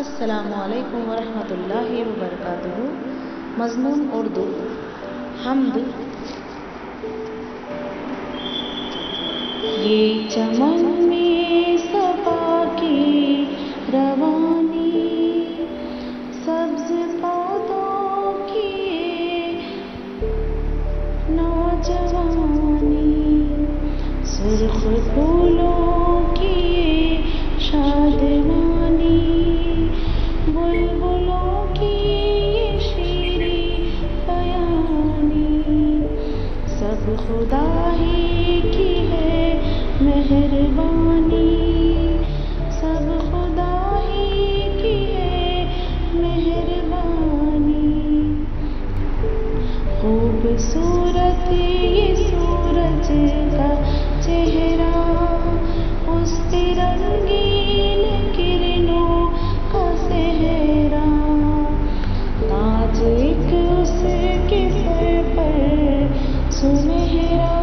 अस्सलामुअलैकुम वरहमतुल्लाहि वबरकातुहू। मज़मून उर्दू। हम्द। ये चमन में सफा की रवानी, सब्ज़ पौधों की नौजवानी, सुर्ख फूलों की शादमानी, बुलबुलों की शीरी बयानी, सब खुदा ही की है मेहरबानी, सब खुदा ही की है मेहरबानी। खूबसूरत ये सूरज का चेहरा, उस पे रंगीन किरणों का सेहरा, ताज एक उसके सर पर सुनहरा,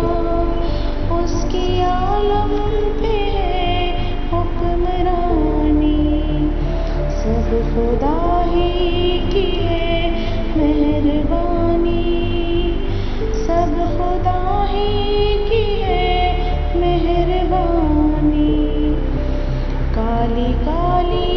उसकी आलम पे है हुक्मरानी, सब खुदा ही की है मेहरबानी, सब खुदा ही की है मेहरबानी। काली काली